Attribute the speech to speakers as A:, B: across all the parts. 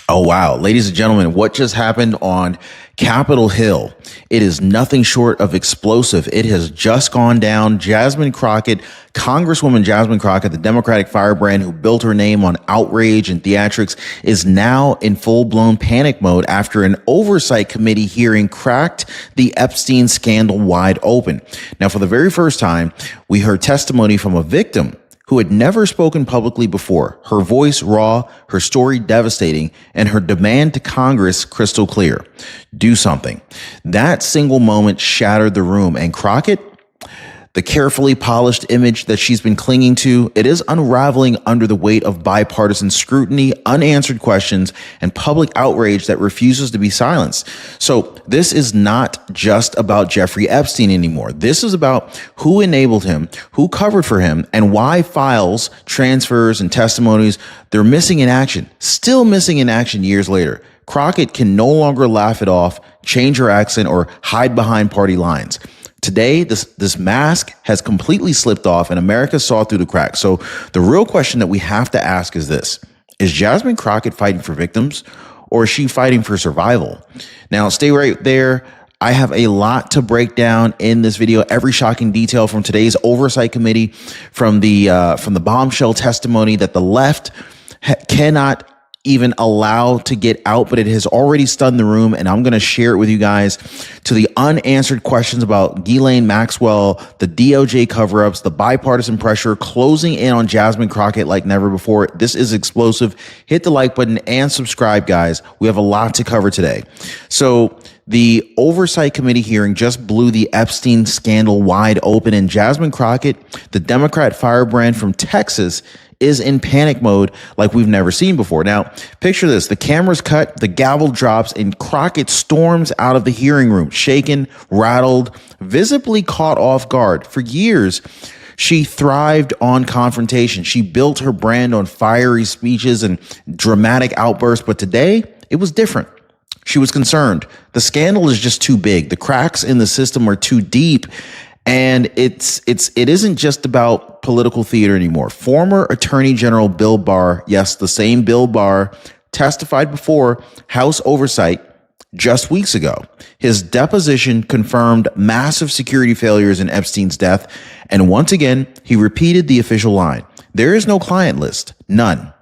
A: Oh, wow. Ladies and gentlemen, what just happened on Capitol Hill? It is nothing short of explosive. It has just gone down. Jasmine Crockett, Congresswoman Jasmine Crockett, the Democratic firebrand who built her name on outrage and theatrics, is now in full-blown panic mode after an oversight committee hearing cracked the Epstein scandal wide open. Now, for the very first time, we heard testimony from a victim who had never spoken publicly before. Her voice raw, her story devastating, and her demand to Congress crystal clear. Do something. That single moment shattered the room, and Crockett, the carefully polished image that she's been clinging to, it is unraveling under the weight of bipartisan scrutiny, unanswered questions, and public outrage that refuses to be silenced. So this is not just about Jeffrey Epstein anymore. This is about who enabled him, who covered for him, and why files, transfers, and testimonies, they're missing in action, still missing in action years later. Crockett can no longer laugh it off, change her accent, or hide behind party lines. Today, this mask has completely slipped off and America saw through the cracks. So the real question that we have to ask is this: is Jasmine Crockett fighting for victims, or is she fighting for survival? Now, stay right there. I have a lot to break down in this video. Every shocking detail from today's Oversight Committee, from the bombshell testimony that the left cannot even allow to get out, but it has already stunned the room, and I'm going to share it with you guys, to the unanswered questions about Ghislaine Maxwell, the DOJ cover-ups, the bipartisan pressure closing in on Jasmine Crockett like never before. This is explosive. Hit the like button and subscribe, guys. We have a lot to cover today. So the Oversight Committee hearing just blew the Epstein scandal wide open, and Jasmine Crockett, the Democrat firebrand from Texas, is in panic mode like we've never seen before. Now, picture this. The camera's cut, the gavel drops, and Crockett storms out of the hearing room, shaken, rattled, visibly caught off guard. For years, she thrived on confrontation. She built her brand on fiery speeches and dramatic outbursts, but today, it was different. She was concerned. The scandal is just too big. The cracks in the system are too deep. And it isn't just about political theater anymore. Former Attorney General Bill Barr, yes, the same Bill Barr, testified before House Oversight just weeks ago. His deposition confirmed massive security failures in Epstein's death. And once again, he repeated the official line: there is no client list, none.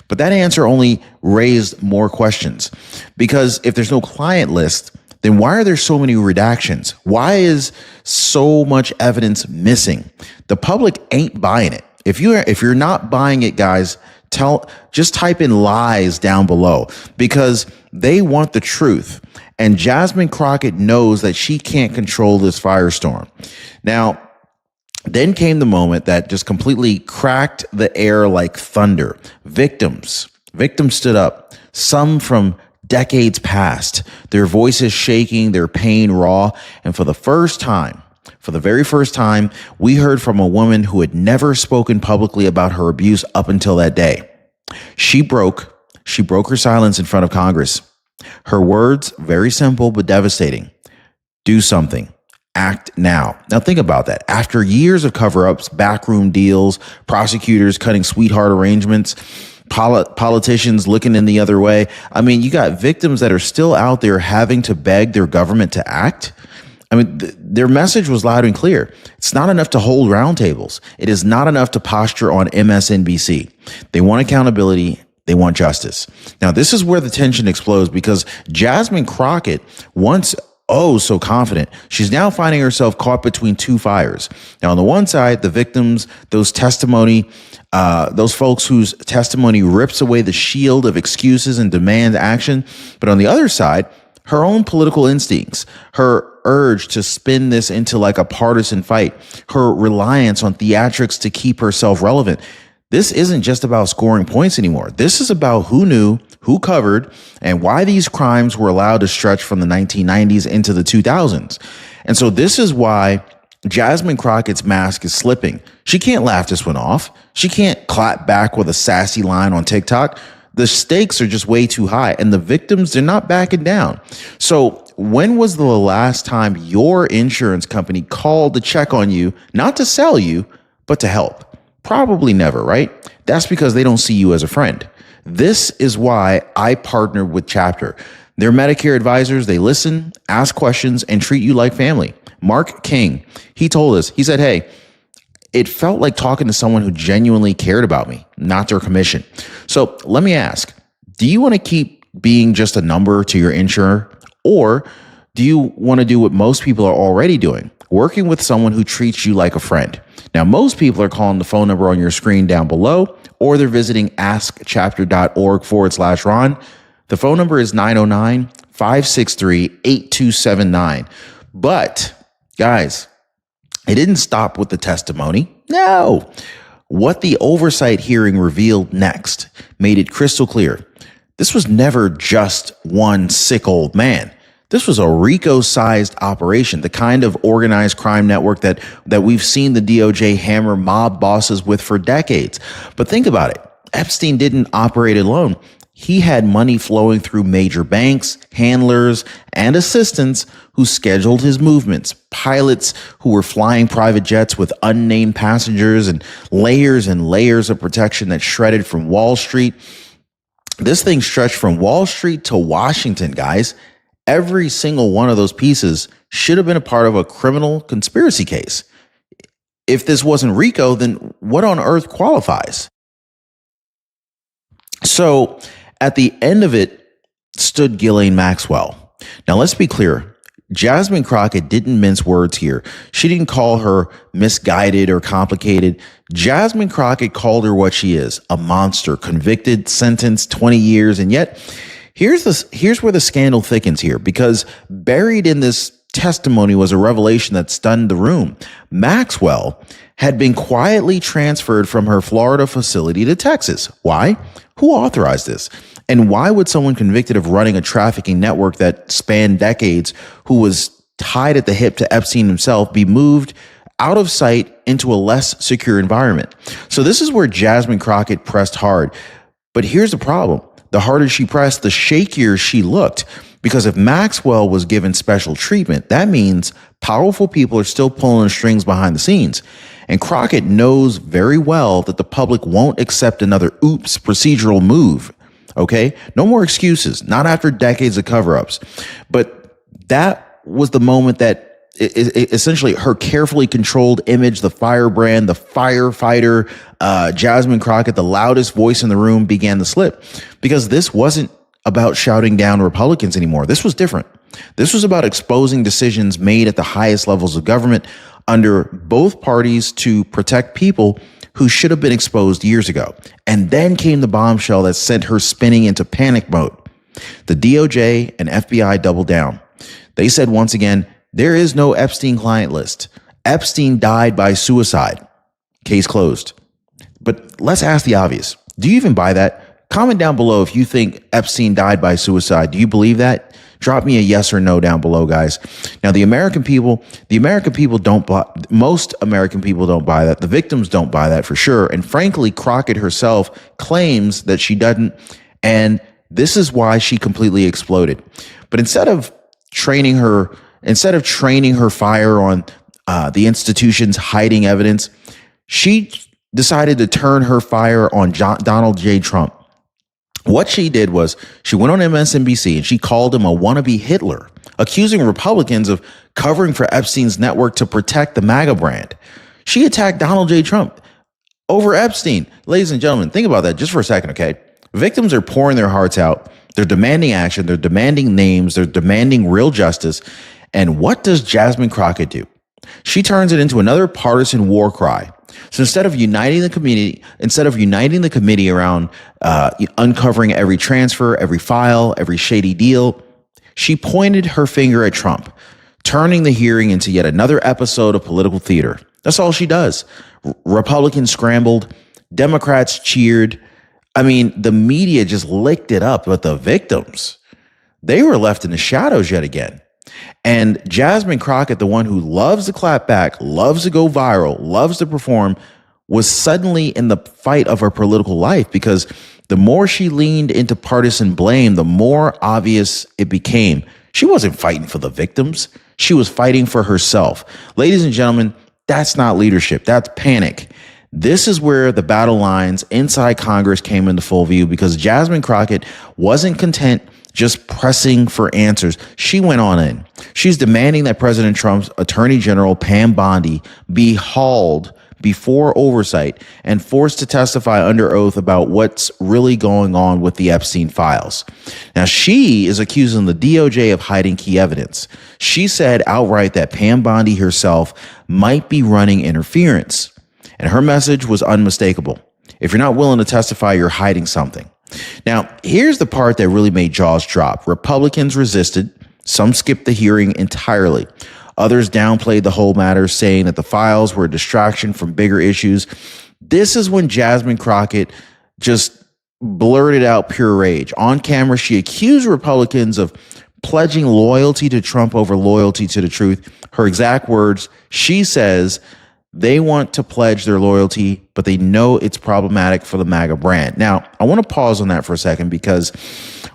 A: But that answer only raised more questions, because if there's no client list, then why are there so many redactions? Why is so much evidence missing? The public ain't buying it. If you're not buying it, guys, just type in lies down below, because they want the truth. And Jasmine Crockett knows that she can't control this firestorm. Now, then came the moment that just completely cracked the air like thunder. Victims stood up, some from decades past, their voices shaking, their pain raw. And for the very first time, we heard from a woman who had never spoken publicly about her abuse up until that day. She broke her silence in front of Congress. Her words, very simple but devastating: do something. Act now. Now think about that. After years of cover-ups, backroom deals, prosecutors cutting sweetheart arrangements, politicians looking in the other way, I mean, you got victims that are still out there having to beg their government to act. I mean, their message was loud and clear. It's not enough to hold roundtables. It is not enough to posture on MSNBC. They want accountability. They want justice. Now, this is where the tension explodes, because Jasmine Crockett, once so confident, she's now finding herself caught between two fires. Now, on the one side, the victims, those folks whose testimony rips away the shield of excuses and demands action. But on the other side, her own political instincts, her urge to spin this into like a partisan fight, her reliance on theatrics to keep herself relevant. This isn't just about scoring points anymore. This is about who knew, who covered, and why these crimes were allowed to stretch from the 1990s into the 2000s. And so this is why Jasmine Crockett's mask is slipping. She can't laugh this one off. She can't clap back with a sassy line on TikTok. The stakes are just way too high, and the victims, they're not backing down. So when was the last time your insurance company called to check on you, not to sell you, but to help? Probably never, right? That's because they don't see you as a friend. This is why I partnered with Chapter. They're Medicare advisors. They listen, ask questions, and treat you like family. Mark King, he told us, he said, hey, it felt like talking to someone who genuinely cared about me, not their commission. So let me ask, do you want to keep being just a number to your insurer? Or do you want to do what most people are already doing, working with someone who treats you like a friend? Now, most people are calling the phone number on your screen down below, or they're visiting askchapter.org/Ron. The phone number is 909-563-8279. But guys, it didn't stop with the testimony. No. What the oversight hearing revealed next made it crystal clear. This was never just one sick old man. This was a RICO-sized operation, the kind of organized crime network that we've seen the DOJ hammer mob bosses with for decades. But think about it. Epstein didn't operate alone. He had money flowing through major banks, handlers, and assistants who scheduled his movements, pilots who were flying private jets with unnamed passengers, and layers of protection that shredded from Wall Street. This thing stretched from Wall Street to Washington, guys. Every single one of those pieces should have been a part of a criminal conspiracy case. If this wasn't RICO, then what on earth qualifies? So at the end of it stood Ghislaine Maxwell. Now, let's be clear. Jasmine Crockett didn't mince words here. She didn't call her misguided or complicated. Jasmine Crockett called her what she is, a monster, convicted, sentenced 20 years. And yet, here's where the scandal thickens here, because buried in this testimony was a revelation that stunned the room. Maxwell had been quietly transferred from her Florida facility to Texas. Why? Who authorized this? And why would someone convicted of running a trafficking network that spanned decades, who was tied at the hip to Epstein himself, be moved out of sight into a less secure environment? So this is where Jasmine Crockett pressed hard. But here's the problem. The harder she pressed, the shakier she looked. Because if Maxwell was given special treatment, that means powerful people are still pulling the strings behind the scenes. And Crockett knows very well that the public won't accept another oops procedural move. Okay? No more excuses, not after decades of cover-ups. But that was the moment that essentially her carefully controlled image, the firebrand, the firefighter, Jasmine Crockett, the loudest voice in the room, began to slip. Because this wasn't about shouting down Republicans anymore. This was different. This was about exposing decisions made at the highest levels of government under both parties to protect people who should have been exposed years ago. And then came the bombshell that sent her spinning into panic mode. The DOJ and FBI doubled down. They said once again, there is no Epstein client list. Epstein died by suicide. Case closed. But let's ask the obvious. Do you even buy that? Comment down below if you think Epstein died by suicide. Do you believe that? Drop me a yes or no down below, guys. Now, most American people don't buy that. The victims don't buy that for sure. And frankly, Crockett herself claims that she doesn't. And this is why she completely exploded. But instead of training her fire on the institution's hiding evidence, she decided to turn her fire on Donald J. Trump. What she did was she went on MSNBC and she called him a wannabe Hitler, accusing Republicans of covering for Epstein's network to protect the MAGA brand. She attacked Donald J. Trump over Epstein. Ladies and gentlemen, think about that just for a second, okay? Victims are pouring their hearts out. They're demanding action. They're demanding names. They're demanding real justice. And what does Jasmine Crockett do? She turns it into another partisan war cry. So instead of uniting the committee around uncovering every transfer, every file, every shady deal, she pointed her finger at Trump, turning the hearing into yet another episode of political theater. That's all she does. Republicans scrambled, Democrats cheered. I mean, the media just licked it up, but the victims, they were left in the shadows yet again. And Jasmine Crockett, the one who loves to clap back, loves to go viral, loves to perform, was suddenly in the fight of her political life, because the more she leaned into partisan blame, the more obvious it became. She wasn't fighting for the victims. She was fighting for herself. Ladies and gentlemen, that's not leadership. That's panic. This is where the battle lines inside Congress came into full view, because Jasmine Crockett wasn't content just pressing for answers. She went on in. She's demanding that President Trump's Attorney General Pam Bondi be hauled before oversight and forced to testify under oath about what's really going on with the Epstein files. Now, she is accusing the DOJ of hiding key evidence. She said outright that Pam Bondi herself might be running interference. And her message was unmistakable. If you're not willing to testify, you're hiding something. Now, here's the part that really made jaws drop. Republicans resisted. Some skipped the hearing entirely. Others downplayed the whole matter, saying that the files were a distraction from bigger issues. This is when Jasmine Crockett just blurted out pure rage. On camera, she accused Republicans of pledging loyalty to Trump over loyalty to the truth. Her exact words, she says they want to pledge their loyalty, but they know it's problematic for the MAGA brand. Now, I want to pause on that for a second, because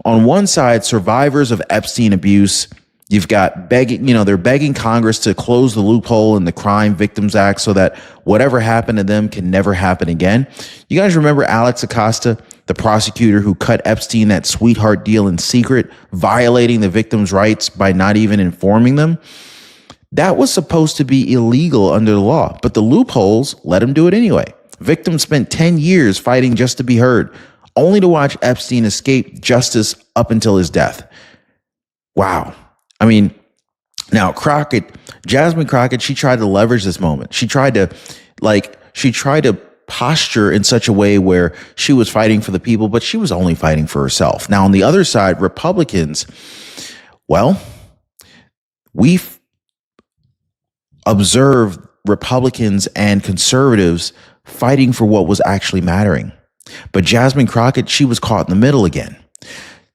A: on one side, survivors of Epstein abuse, you've got begging, they're begging Congress to close the loophole in the Crime Victims Act so that whatever happened to them can never happen again. You guys remember Alex Acosta, the prosecutor who cut Epstein that sweetheart deal in secret, violating the victims' rights by not even informing them? That was supposed to be illegal under the law, but the loopholes let him do it anyway. Victims spent 10 years fighting just to be heard, only to watch Epstein escape justice up until his death. Wow. I mean, now Jasmine Crockett, she tried to leverage this moment. She tried to posture in such a way where she was fighting for the people, but she was only fighting for herself. Now, on the other side, Republicans, well, we've observed Republicans and conservatives fighting for what was actually mattering. But Jasmine Crockett, she was caught in the middle again.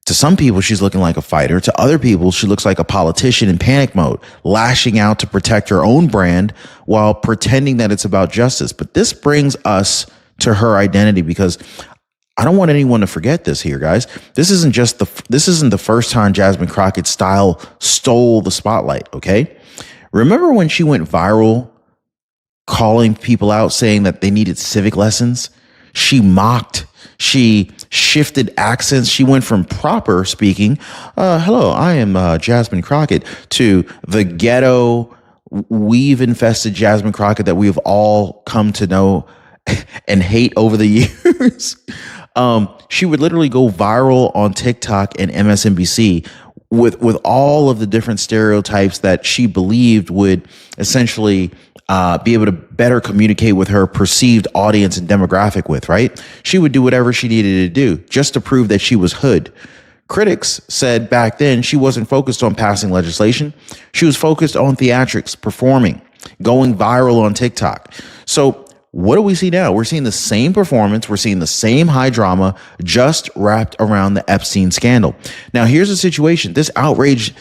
A: To some people, she's looking like a fighter. To other people, she looks like a politician in panic mode, lashing out to protect her own brand while pretending that it's about justice. But this brings us to her identity, because I don't want anyone to forget this here, guys. This isn't the first time Jasmine Crockett's style stole the spotlight, okay? Remember when she went viral calling people out, saying that they needed civic lessons? She mocked. She shifted accents. She went from proper speaking, hello, I am Jasmine Crockett, to the ghetto, weave-infested Jasmine Crockett that we have all come to know and hate over the years. She would literally go viral on TikTok and MSNBC with all of the different stereotypes that she believed would essentially be able to better communicate with her perceived audience and demographic with, right? She would do whatever she needed to do just to prove that she was hood. Critics said back then she wasn't focused on passing legislation. She was focused on theatrics, performing, going viral on TikTok. So what do we see now? We're seeing the same performance. We're seeing the same high drama, just wrapped around the Epstein scandal. Now, here's the situation. This outrage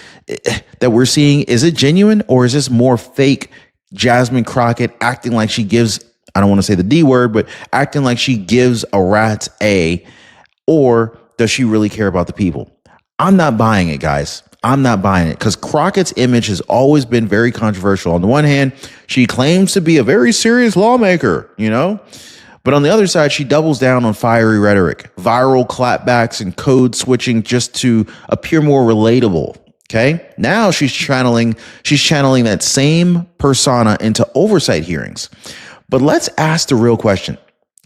A: that we're seeing, is it genuine, or is this more fake Jasmine Crockett acting like she gives, I don't want to say the D word, but acting like she gives a rat's A, or does she really care about the people? I'm not buying it, guys. I'm not buying it, because Crockett's image has always been very controversial. On the one hand, she claims to be a very serious lawmaker, but on the other side, she doubles down on fiery rhetoric, viral clapbacks, and code switching just to appear more relatable. Okay. Now she's channeling that same persona into oversight hearings. But let's ask the real question.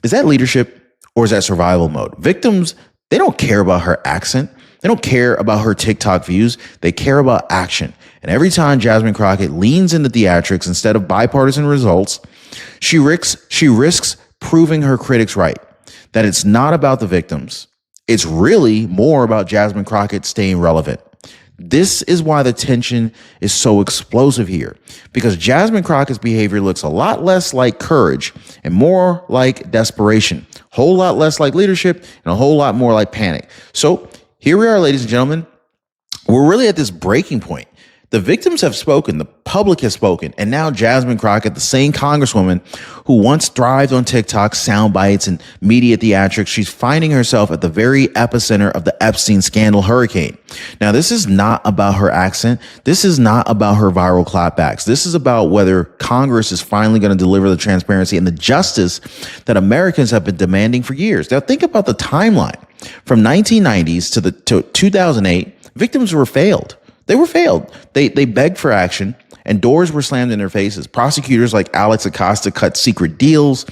A: Is that leadership, or is that survival mode? Victims, they don't care about her accent. They don't care about her TikTok views. They care about action. And every time Jasmine Crockett leans into theatrics instead of bipartisan results, she risks proving her critics right, that it's not about the victims. It's really more about Jasmine Crockett staying relevant. This is why the tension is so explosive here, because Jasmine Crockett's behavior looks a lot less like courage and more like desperation, a whole lot less like leadership, and a whole lot more like panic. So here we are, ladies and gentlemen. We're really at this breaking point. The victims have spoken, the public has spoken, and now Jasmine Crockett, the same congresswoman who once thrived on TikTok sound bites and media theatrics, she's finding herself at the very epicenter of the Epstein scandal hurricane. Now, this is not about her accent. This is not about her viral clapbacks. This is about whether Congress is finally going to deliver the transparency and the justice that Americans have been demanding for years. Now, think about the timeline. From 1990s to 2008, victims were failed. They were failed. They begged for action and doors were slammed in their faces. Prosecutors like Alex Acosta cut secret deals.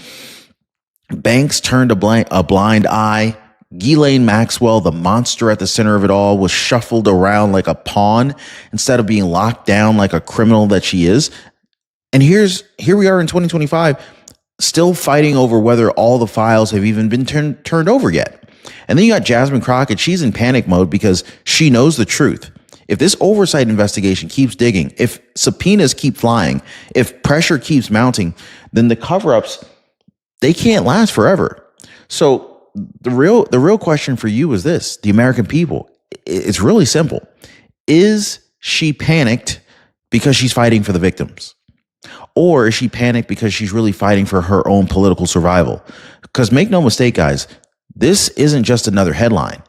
A: Banks turned a blind eye. Ghislaine Maxwell, the monster at the center of it all, was shuffled around like a pawn instead of being locked down like a criminal that she is. And here we are in 2025, still fighting over whether all the files have even been turned over yet. And then you got Jasmine Crockett. She's in panic mode because she knows the truth. If this oversight investigation keeps digging, if subpoenas keep flying, if pressure keeps mounting, then the cover-ups, they can't last forever. So the real question for you is this, the American people. It's really simple. Is she panicked because she's fighting for the victims? Or is she panicked because she's really fighting for her own political survival? Because make no mistake, guys, this isn't just another headline.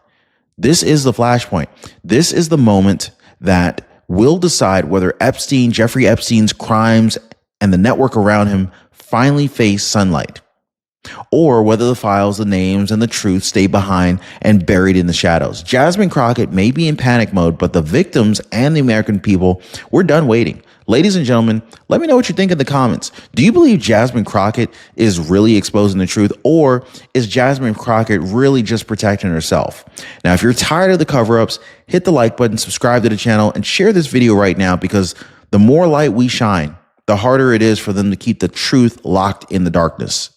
A: This is the flashpoint. This is the moment that will decide whether Jeffrey Epstein's crimes and the network around him finally face sunlight, or whether the files, the names, and the truth stay behind and buried in the shadows. Jasmine Crockett may be in panic mode, but the victims and the American people, we're done waiting. Ladies and gentlemen, let me know what you think in the comments. Do you believe Jasmine Crockett is really exposing the truth, or is Jasmine Crockett really just protecting herself? Now, if you're tired of the cover-ups, hit the like button, subscribe to the channel, and share this video right now, because the more light we shine, the harder it is for them to keep the truth locked in the darkness.